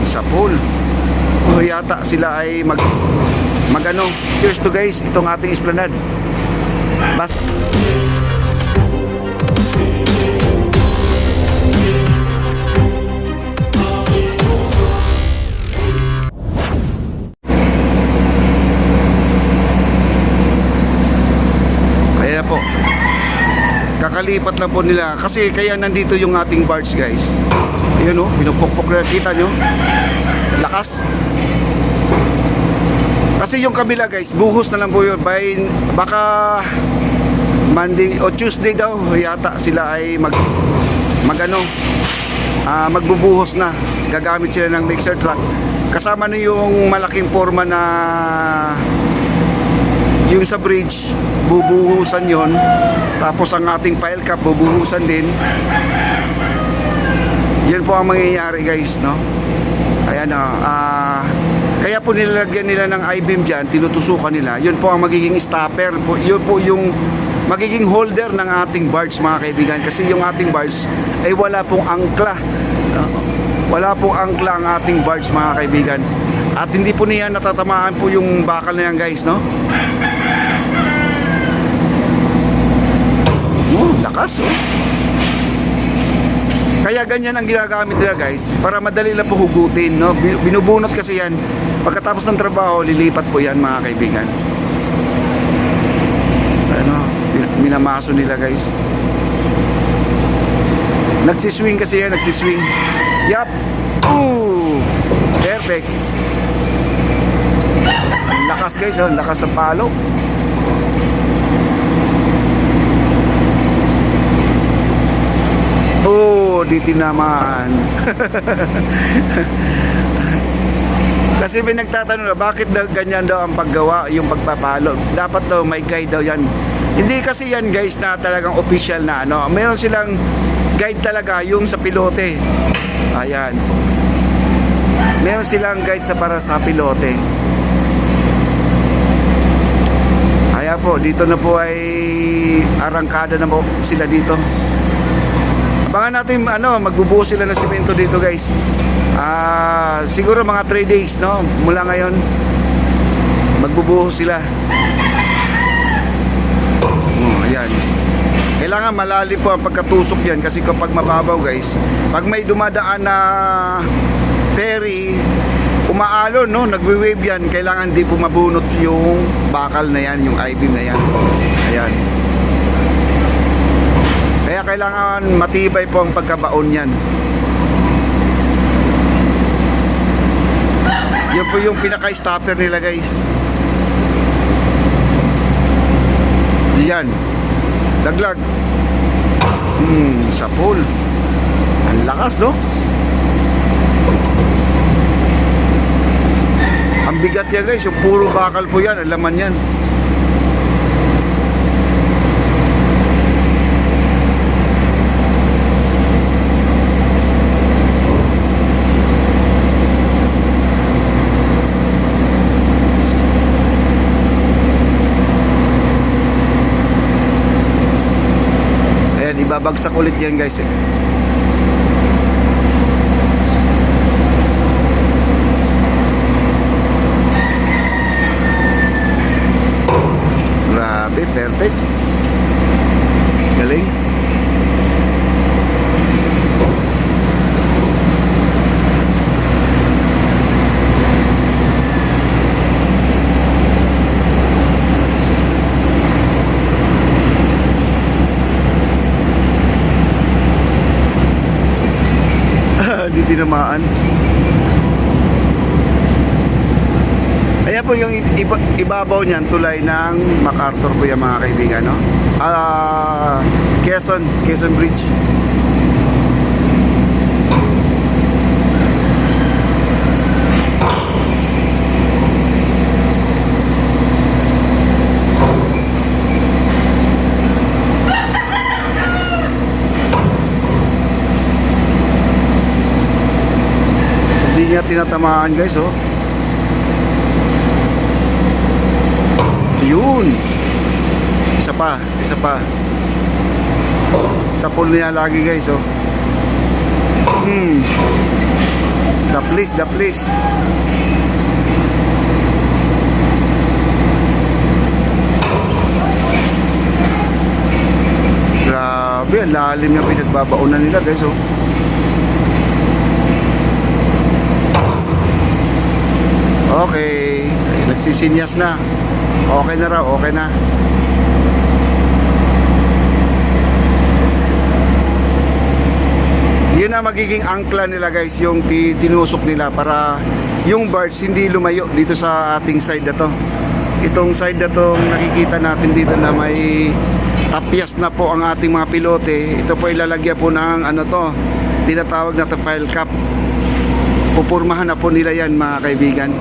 Sa pool. Yata sila ay magano. Here's to guys, itong ating esplanade. Basta po, kakalipat lang po nila kasi kaya nandito yung ating barge guys. Ayun o, pinupukpok na, kita nyo lakas kasi yung kabila guys, buhos na lang po yun by baka Monday o Tuesday daw yata sila ay magbubuhos na, gagamit sila ng mixer truck kasama na yung malaking forma na yung sa bridge, bubuhusan yon. Tapos ang ating pile cap, bubuhusan din. Yan po ang mangyayari guys, no? Ayan, kaya po nilalagyan nila ng I-beam dyan, tinutusukan nila. Yun po ang magiging stopper. Yun po yung magiging holder ng ating barge mga kaibigan. Kasi yung ating barge ay wala pong angkla. Wala pong angkla ang ating barge mga kaibigan. At hindi po niya natatamaan po yung bakal na yan guys, no? Lakas oh. Kaya ganyan ang ginagamit nila guys, para madali lang po hugutin, no? Binubunot kasi yan. Pagkatapos ng trabaho, lilipat po yan mga kaibigan. Ano, minamaso nila guys. Nagsiswing kasi yan, nagsiswing. Yap. Perfect. Ang lakas guys, ang lakas sa palo. Di tinamaan. Kasi may nagtatanong na bakit ganyan daw ang paggawa, yung pagpapalo. Dapat daw may guide daw yan. Hindi kasi yan guys na talagang official na ano. Meron silang guide talaga yung sa pilote. Ayan. Meron silang guide para sa pilote. Ayan po, dito na po ay arangkada na po sila dito. Abangan natin magbubuhos sila ng simento dito guys. Siguro mga 3 days, no? Mula ngayon magbubuhos sila. Ayan. Kailangan malalim po ang pagkatusok yan kasi kapag mababaw guys, pag may dumadaan na ferry, umaalon, no? Nagwe-wave yan. Kailangan di po mabunot yung bakal na yan, yung I-beam na yan. Ayan. Kaya kailangan matibay po ang pagkabaon yan. Yan po yung pinaka-stopper nila guys. Diyan. Laglag. Sa pool. Ang lakas, no? Ang bigat yan guys. Yung puro bakal po yan. Ang laman yan. Babagsak ulit yan guys eh. Grabe, perfect. Galing. Hindi tinamaan. Ayan po yung ibabaw niyan, tulay ng MacArthur po yan mga kaibigan, no? Quezon Bridge. Niya tinatamaan guys, oh. Yun. Isa pa. Sa pool niya lagi guys, oh. The place. Grabe, ang lalim yung pinagbabaunan nila guys, oh. Okay, ay, nagsisinyas na. Okay na raw, okay na. Yun na magiging angkla nila guys, yung tinusok nila para yung birds hindi lumayo dito sa ating side na to. Itong side na to nakikita natin dito na may tapyas na po ang ating mga pilote. Ito po ilalagyan po ng ano to, tinatawag na file cap. Pupurmahan na po nila yan mga kaibigan.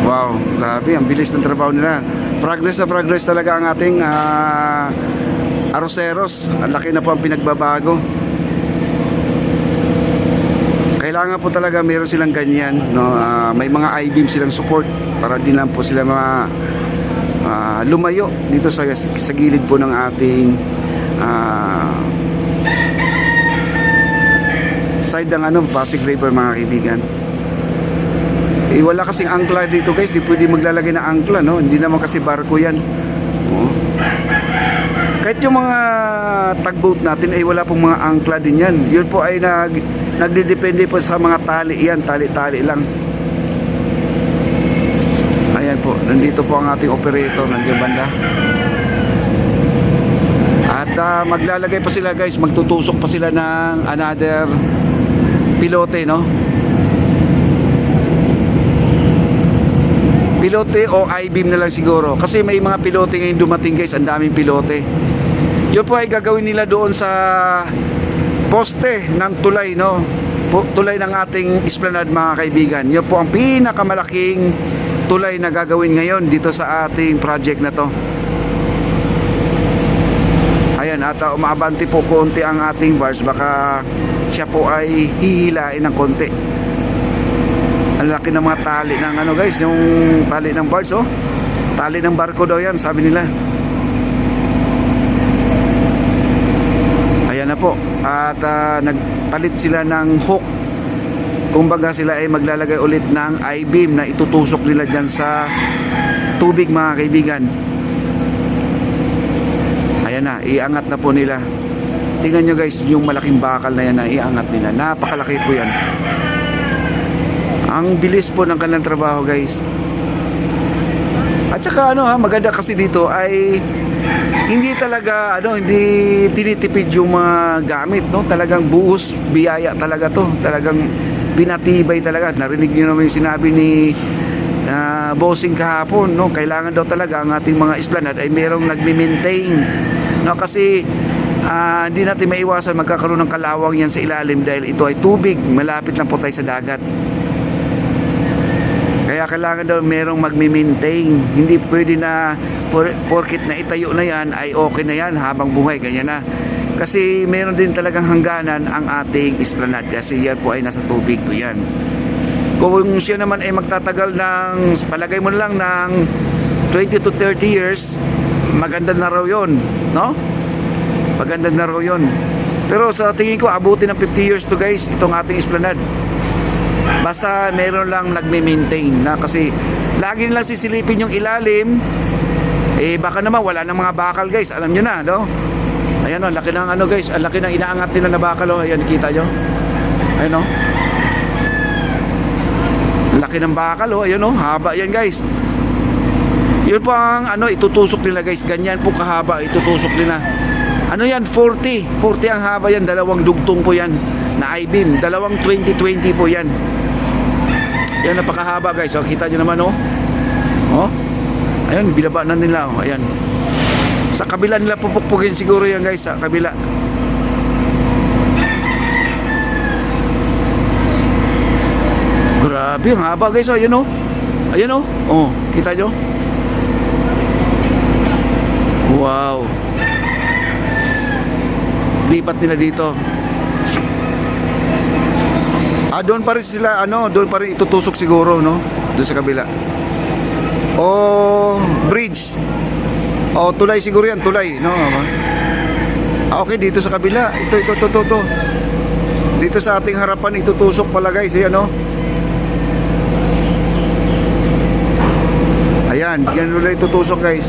Wow, grabe, ang bilis ng trabaho nila. Progress na progress talaga ang ating Arroceros. Ang laki na po ang pinagbabago. Kailangan po talaga meron silang ganyan, no? May mga I-beam silang support para di lang po sila lumayo dito sa gilid po ng ating side ng Pasig River mga kaibigan. Wala kasing angkla dito guys, di pwede maglalagay ng angkla, no? Hindi naman kasi barko yan. Oh. Kahit yung mga tugboat natin ay wala pong mga angkla din yan. Yun po ay nagdedepende po sa mga tali yan, tali-tali lang. Ayan po, nandito po ang ating operator, nandiyan banda. At maglalagay pa sila guys, magtutusok pa sila ng another pilote, no? Pilote o I-beam na lang siguro. Kasi may mga pilote ngayon dumating guys, ang daming pilote. Yun po ay gagawin nila doon sa poste ng tulay, no? Tulay ng ating esplanade mga kaibigan. Yun po ang pinakamalaking tulay na gagawin ngayon dito sa ating project na to. Ayan, at umaabanti po konti ang ating bars. Baka siya po ay hihilain ng konti. Ang laki ng mga tali ng guys, yung tali ng bars, oh. Tali ng barko daw yan, sabi nila. Ayan na po. At nagpalit sila ng hook. Kumbaga sila ay maglalagay ulit ng I-beam na itutusok nila dyan sa tubig mga kaibigan. Ayan na, iangat na po nila. Tingnan nyo guys, yung malaking bakal na yan na iangat nila. Napakalaki po yan. Ang bilis po ng kanilang trabaho guys. At saka maganda kasi dito ay hindi talaga hindi tinitipid yung mga gamit, no? Talagang buhos biyaya talaga to. Talagang binatibay talaga. Narinig niyo naman yung sinabi ni bossing kahapon, no? Kailangan daw talaga ang ating mga esplanade ay merong nagme-maintain, no? Kasi hindi natin maiwasan magkakaroon ng kalawang yan sa ilalim dahil ito ay tubig, malapit lang po tayo sa dagat. Kaya kailangan daw merong magme-maintain. Hindi pwede na porkit na itayo na yan ay okay na yan habang buhay, ganyan na. Kasi meron din talagang hangganan ang ating esplanade kasi yan po ay nasa tubig po yan. Kung siya naman ay magtatagal ng, palagay mo lang ng 20 to 30 years, maganda na raw yun, no? Maganda na raw yun. Pero sa tingin ko, abutin ng 50 years to guys, itong ating esplanade. Basta meron lang nagme-maintain na, kasi lagi nila sisilipin yung ilalim, baka naman wala ng mga bakal guys, alam nyo na, no? Ayan o, laki ng guys, ang laki ng inaangat nila na bakal, oh. Ayan, kita nyo? Ayan o, laki ng bakal, oh. Ayan o, haba yan guys. Yun po ang itutusok nila guys, ganyan po kahaba itutusok nila. Yan, 40 ang haba yan, dalawang dugtong po yan na I-beam, dalawang 20-20 po yan. Yan, napakahaba guys, oh. Kita nyo naman, oh. Oh, ayun, binaba na nila, oh. Ayan, sa kabila nila pupukpukin siguro yan guys, sa kabila. Grabe, ang haba guys, oh. Ayan oh. Ayan oh. Oh, kita nyo? Wow. Lipat nila dito. Doon pa rin sila, doon pa rin itutusok siguro, no? Doon sa kabila. Bridge. Tulay siguro yan, tulay, no? Okay, dito sa kabila. Ito. Dito sa ating harapan, itutusok pala guys. Ayan o. Ayan, yan ulit itutusok guys.